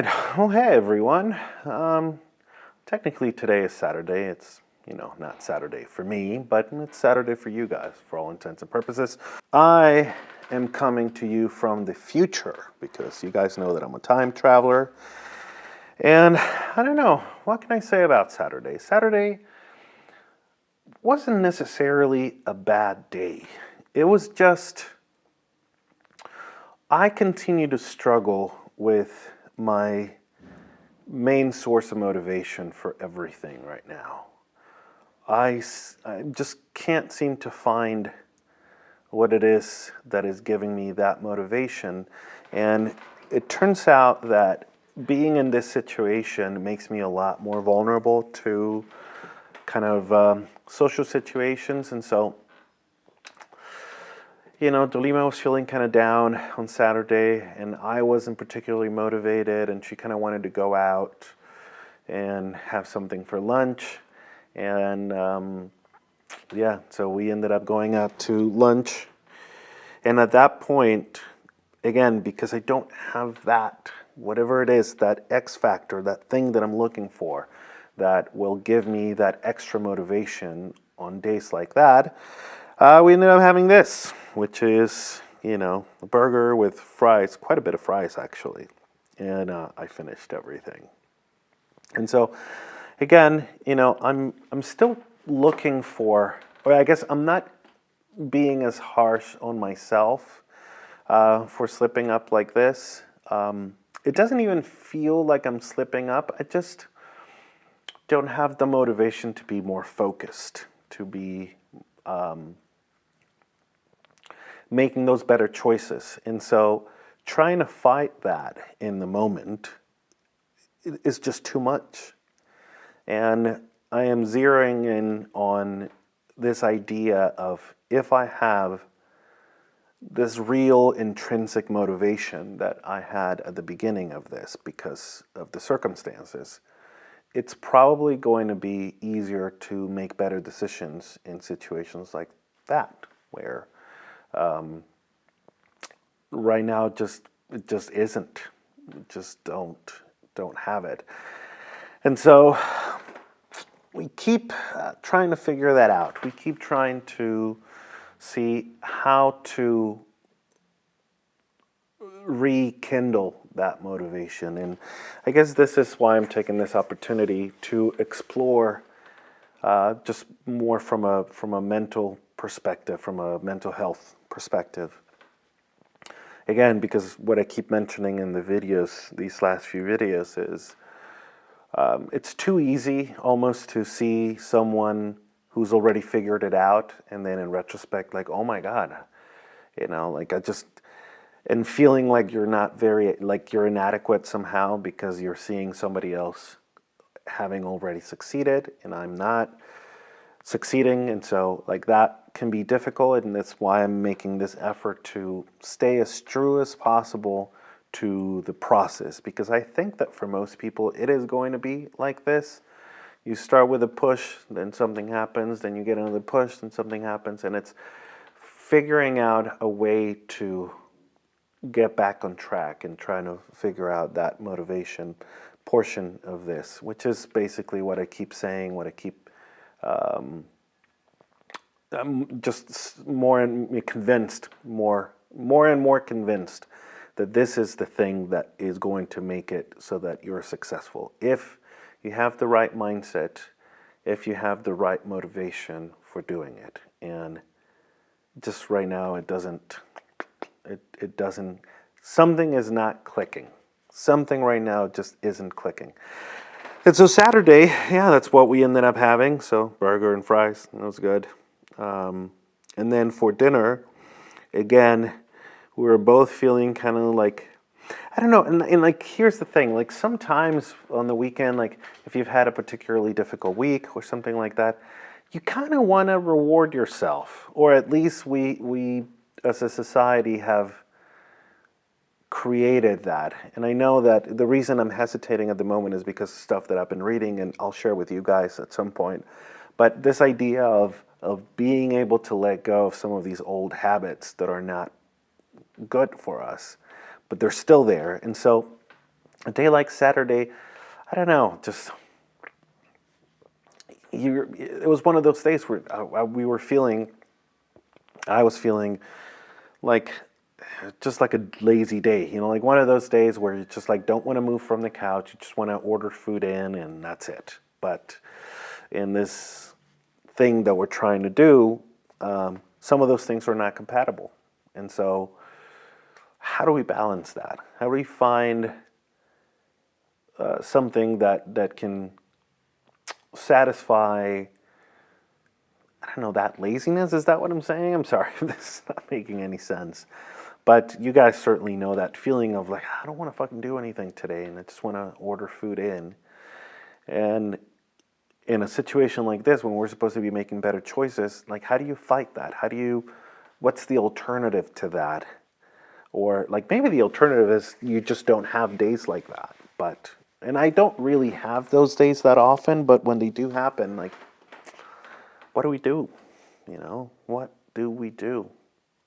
right. Well, hey everyone. Technically today is Saturday. It's, not Saturday for me, but it's Saturday for you guys for all intents and purposes. I am coming to you from the future because you guys know that I'm a time traveler. And I don't know, what can I say about Saturday? Saturday wasn't necessarily a bad day. It was just, I continue to struggle with my main source of motivation for everything right now. I just can't seem to find what it is that is giving me that motivation. And it turns out that being in this situation makes me a lot more vulnerable to kind of social situations. And so, Dolima was feeling kind of down on Saturday, and I wasn't particularly motivated, and she kind of wanted to go out and have something for lunch. And yeah, so we ended up going out to lunch. And at that point, again, because I don't have that, whatever it is, that X factor, that thing that I'm looking for, that will give me that extra motivation on days like that, we ended up having this, which is, a burger with fries, quite a bit of fries actually. And I finished everything. And so, again, I'm still looking for, or I guess I'm not being as harsh on myself for slipping up like this. It doesn't even feel like I'm slipping up. I just don't have the motivation to be more focused, to be making those better choices. And so trying to fight that in the moment is just too much. And I am zeroing in on this idea of, if I have this real intrinsic motivation that I had at the beginning of this because of the circumstances, it's probably going to be easier to make better decisions in situations like that, where right now it just isn't. Just don't have it. And so we keep trying to figure that out. We keep trying to see how to rekindle that motivation. And I guess this is why I'm taking this opportunity to explore just more from a mental perspective, from a mental health perspective. Again, because what I keep mentioning in the videos, these last few videos, is it's too easy almost to see someone who's already figured it out, and then in retrospect, like, oh my God, and feeling like you're not like you're inadequate somehow because you're seeing somebody else having already succeeded, and I'm not succeeding. And so like that can be difficult, and that's why I'm making this effort to stay as true as possible to the process, because I think that for most people it is going to be like this. You start with a push, then something happens, then you get another push, then something happens, and it's figuring out a way to get back on track and trying to figure out that motivation portion of this, which is basically what I keep saying, what I keep I'm just more and more convinced that this is the thing that is going to make it so that you're successful. If you have the right mindset, if you have the right motivation for doing it. And just right now it doesn't, something is not clicking. Something right now just isn't clicking. And so Saturday, yeah, that's what we ended up having. So burger and fries, that was good. And then for dinner, again, we were both feeling kind of like, I don't know, and like, here's the thing, like sometimes on the weekend, like if you've had a particularly difficult week or something like that, you kind of want to reward yourself, or at least we as a society have created that. And I know that the reason I'm hesitating at the moment is because of stuff that I've been reading, and I'll share with you guys at some point. But this idea of being able to let go of some of these old habits that are not good for us, but they're still there. And so a day like Saturday, I don't know, just it was one of those days where we were feeling, I was feeling like just like a lazy day, like one of those days where you just like don't want to move from the couch, you just want to order food in and that's it. But in this thing that we're trying to do, some of those things are not compatible. And so how do we balance that? How do we find something that can satisfy, I don't know, that laziness? Is that what I'm saying? I'm sorry if this is not making any sense. But you guys certainly know that feeling of like, I don't want to fucking do anything today and I just want to order food in. And in a situation like this, when we're supposed to be making better choices, like how do you fight that? What's the alternative to that? Or like maybe the alternative is you just don't have days like that. And I don't really have those days that often, but when they do happen, like, what do we do? What do we do?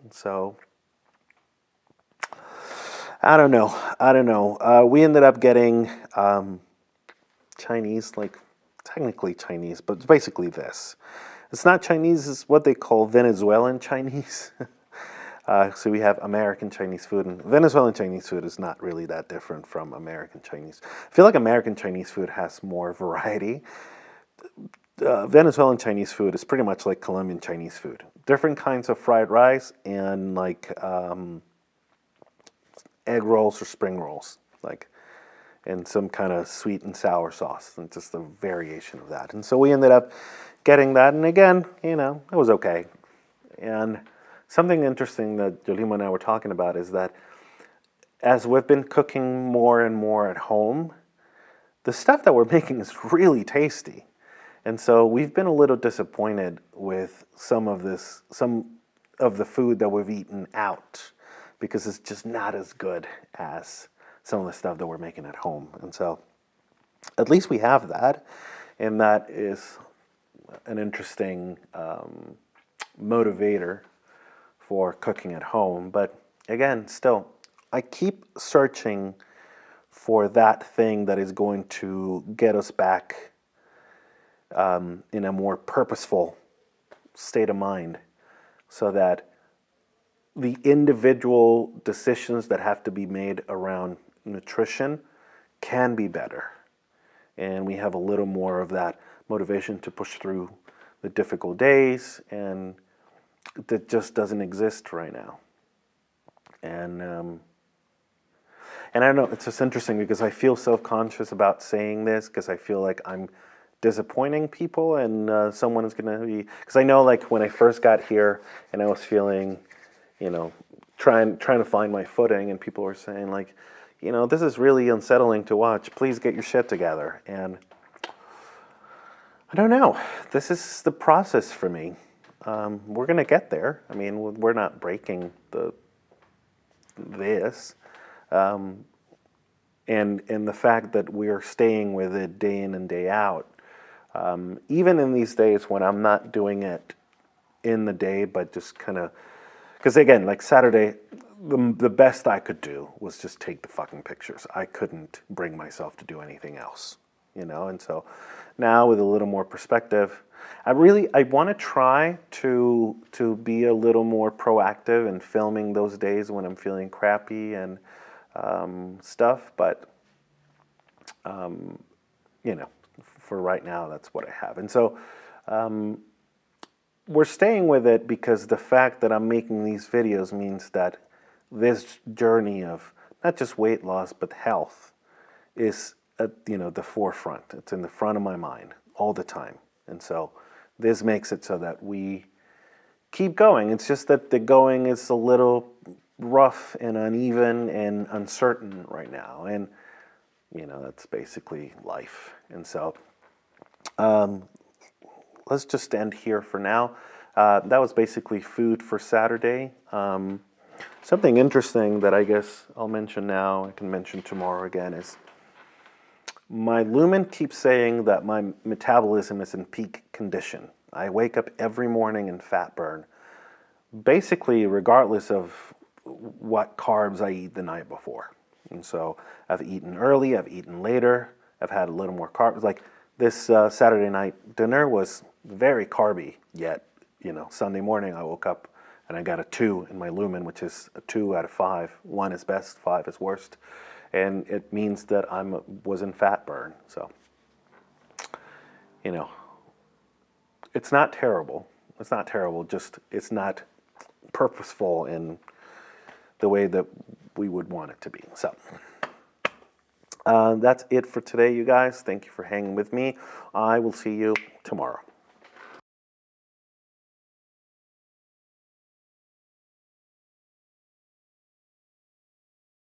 And so, I don't know. We ended up getting Chinese, like technically Chinese, but it's basically this. It's not Chinese, it's what they call Venezuelan Chinese. So we have American Chinese food, and Venezuelan Chinese food is not really that different from American Chinese. I feel like American Chinese food has more variety. Venezuelan Chinese food is pretty much like Colombian Chinese food. Different kinds of fried rice and like egg rolls or spring rolls, like, and some kind of sweet and sour sauce, and just a variation of that. And so we ended up getting that, and again, it was okay. And something interesting that Jolima and I were talking about is that as we've been cooking more and more at home, the stuff that we're making is really tasty. And so we've been a little disappointed with some of the food that we've eaten out, because it's just not as good as some of the stuff that we're making at home. And so at least we have that, and that is an interesting motivator for cooking at home. But again, still, I keep searching for that thing that is going to get us back in a more purposeful state of mind, so that the individual decisions that have to be made around nutrition can be better. And we have a little more of that motivation to push through the difficult days, and that just doesn't exist right now. And I don't know, it's just interesting because I feel self-conscious about saying this, because I feel like I'm disappointing people, and someone is going to be, because I know like when I first got here and I was feeling, trying to find my footing, and people were saying like, this is really unsettling to watch. Please get your shit together. And I don't know. This is the process for me. We're going to get there. I mean, we're not breaking this. And the fact that we're staying with it day in and day out, even in these days when I'm not doing it in the day, but just kind of, because again, like Saturday, the best I could do was just take the fucking pictures. I couldn't bring myself to do anything else, and so now with a little more perspective, I want to try to be a little more proactive in filming those days when I'm feeling crappy and stuff, but for right now, that's what I have. And so we're staying with it because the fact that I'm making these videos means that this journey of not just weight loss but health is at the forefront. It's in the front of my mind all the time. And so this makes it so that we keep going. It's just that the going is a little rough and uneven and uncertain right now. And that's basically life. And so let's just end here for now. That was basically food for Saturday. Something interesting that I guess I'll mention now, I can mention tomorrow again, is my lumen keeps saying that my metabolism is in peak condition. I wake up every morning in fat burn, basically regardless of what carbs I eat the night before. And so I've eaten early, I've eaten later, I've had a little more carbs. Like this Saturday night dinner was very carby, yet, Sunday morning I woke up and I got a 2 in my lumen, which is a 2 out of 5. 1 is best, 5 is worst. And it means that was in fat burn. So, it's not terrible. It's not terrible, just it's not purposeful in the way that we would want it to be. So that's it for today, you guys. Thank you for hanging with me. I will see you tomorrow.